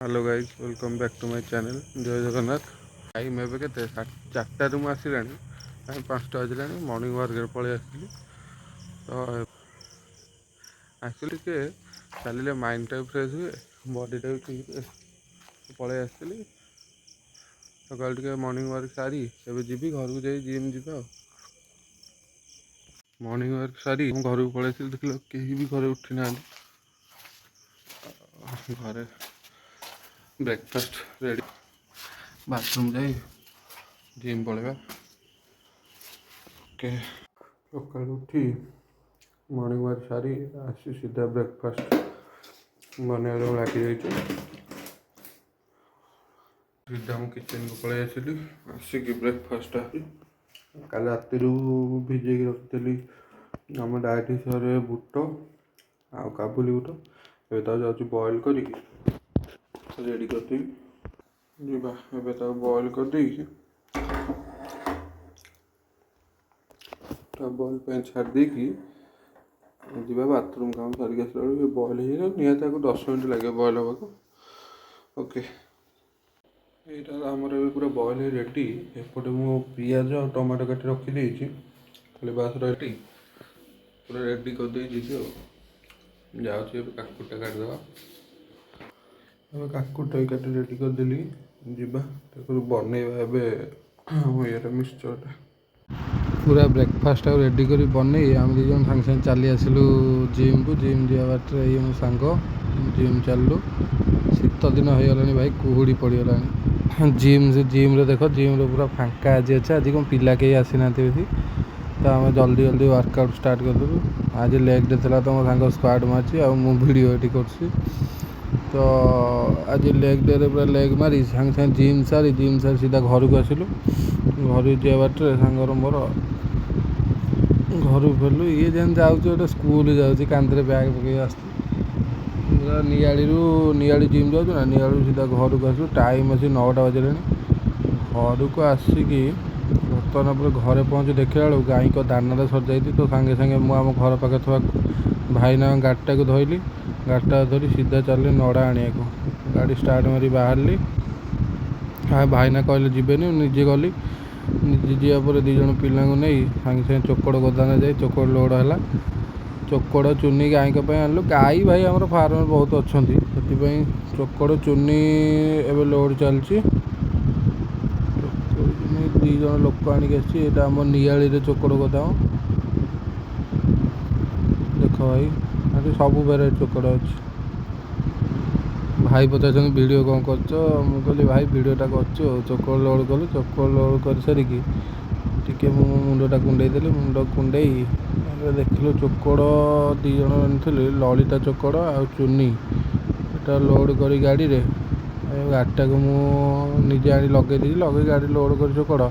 Hello guys welcome back to my channel जय Jagannath. Time एवं के 4टार आसला 5टा बजला मर्निंग वर्क पलि आसली। तो एक्चुअली के चलिए माइंडटा फ्रेश हुए बॉडीटा भी ठीक पलि आसली। सकाल टे मर्निंग वर्क सारी एवं जी घर को जाई जिम जा मर्निंग वर्क सारी घर को पलि देख कहीं भी घर उठी ना घरे ब्रेकफास्ट रेडी बाथरूम जाई जिम पलैया ओके। सकाल उठी मर्निंग वर्क सारी आसी सीधा ब्रेकफास्ट बनवा लगी सीधा मु किचन को पलि आसली आसिक ब्रेकफास्ट कल राति भिजे रखी आम डायट बुट आ काबुली बुट ए जाऊँ बॉयल कर रेडी करदेवी जी बॉयल कर बॉयल पे छाड़ देकी जी बाथरूम काम सारिक आसला बॉयल हो निहत 10 मिनट लगे बॉयल हाँक ओके। यहाँ आमर पूरा बॉयल रेडी एपटे मु पिज और टमाटो काटी रखी खाली बास रेडी पूरा रेडी करदे जाऊँ काकुटा काटिदेवा काकुटा काटी रेडी करदेली जीवा बनइबा ये मिक्सचरटा पूरा ब्रेकफास्ट आ रेडी कर बन आम दीज सागे सागे चली आसलु जिम को जिम जा बाटे ये मो सांग जिम चलु शीत दिन हो गलानी भाई कुहुड़ी पड़गला जिम रे देख जिम रे पूरा फांका आज अच्छे आज कौन पिला कहीं आसी ना बेसी तो आम जल्दी जल्दी वर्कआउट स्टार्ट करदेलु। आज लेग डे था तो मो सांग स्क्वाड मार्ची आ वीडियो एडी कर तो आज लेग डे पूरा लेग मारी सागे सागे जिम सारी सीधा घर को आसलु घर जा बाटे सांगर मोर घर फेरलु ये जेन जाऊँ गोटे स्कूल जाऊँगी कांधे बैग पकई आस पूरा नियाड़ी जिम जाऊँ ना नियाड़ू सीधा घर को आसू टाइम अच्छी 9टा बजले घर को आसिकी बर्तमान पूरे घरे पहुँच देखला बेलू गाई को दाना सर जाती तो सागे सागे मुझे घर पाखे थोड़ा भाईना गाड़ीटा को धरली गाड़ीटा धरी सीधा चलली नड़ा आने को गाड़ी स्टार्ट मारी बाहरली भाईना कहले जीवेनि निजे गली निजे जापर दीज पिला नहीं सागे सागे चोकड़ गोदाना जाए चोकड़ लोड है चोकड़ चुनी गाई आनलु गाई भाई आम फार्म बहुत अच्छा से चोकड़ चुनी एवं लोड चलती दीज लोक आणिक आम नियाली चोकड़ गोदाम देख भाई सब भेराइट चोकड़ अच्छी भाई पचार वीडियो कौन कर भाई वीडियोटा कर चोकड़ लोड कलु चोकड़ लोड कर सारिकी टी मुंडा कुंडे देली मुंड कुंडे देखिलु चोकड़ दीज आनी ललिता चोकड़ आ चुनी एटा लोड कर गाड़ी रे गाड़ीटा को मुझे आनी लगे लगे गाड़ी लोड कर चोकड़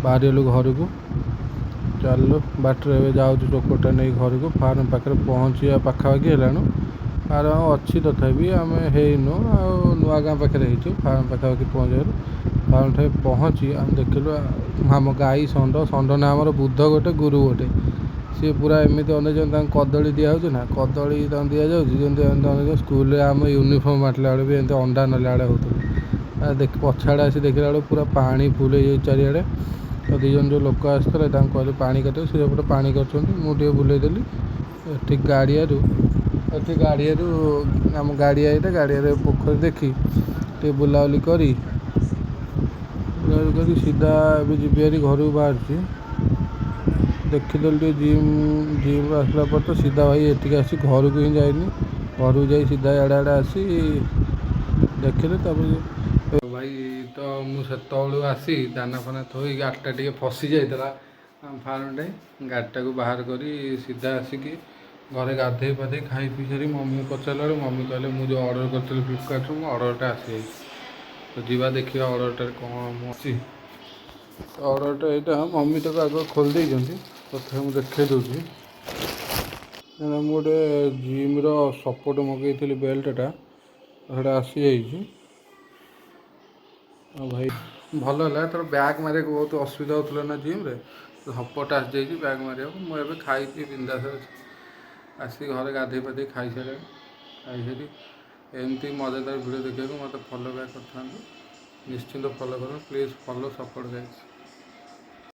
बाहरी गलु घर को चलु बाटर जाऊँ चोकड़टा नहीं घर को फार्म पाखे पहुँचा पाखापाखि है फार्म अच्छी तथापि आम हैनु नुआ गाँ पाखे फार्म पाखापाखि पहुँचल फार्म ठार पहुँची आम देखिलु आम गाई षंड ना आम बुध गोटे गुरु गोटे सी पूरा एमती अनेक कदली दिहे ना कदली दि जाऊँगी स्कूल आम यूनिफॉर्म बांटला बेले भी एमती अंडा नाला होता देख पछाड़े आसी देखला बेलू पूरा पानी फुल हो चारिड़े तो दीज जो लोक आसते कहले पानी काट सी गोटे पानी कर बुलेदेली ये गाड़ियारू आम गाड़िया यहाँ गाड़िया पोखरी देखी टे बुलाबुली करी सीधा जी घर को बाहर देखीदेली जिम आसला पर तो सीधा भाई ये आसी घर को ही जाइनी घर को जा सीधा आड़े आड़े आसी देखिले भाई तो मुझे आसी दाना फाना थोड़ी गाड़ीटा टे फसी जाता फार्म टे गाड़ीटा को बाहर करी सीधा आसिकी घरे गाधे पाधे खाई पी सारी मम्मी पचारा मम्मी कहले मुझे ऑर्डर करी फ्लिपकार्ट मो ऑर्डरटा आसी तो जीवा देखा ऑर्डरटार कौन अच्छी ऑर्डरटा यहाँ मम्मी तक आग खोल देती तथा मुझे देखे दूसरी मुझे जिम सपोर्ट मगेली बेल्टा से आसी भाई भल है तर बैग मारे बहुत असुविधा होता ना जिम्रे सपोर्ट आसी जाइए बैग मारे मुझे खाई पी बिंदास आसी घर गाधे पाधे खाई सारे ଏମିତି ମଜାଦାର ଭିଡ଼ିଓ ଦେଖିବାକୁ ମୋତେ ଫଲୋ ବ୍ୟାକ୍ କରିଥାନ୍ତୁ। ନିଶ୍ଚିନ୍ତ ଫଲୋ କରନ୍ତୁ। Please follow support guys.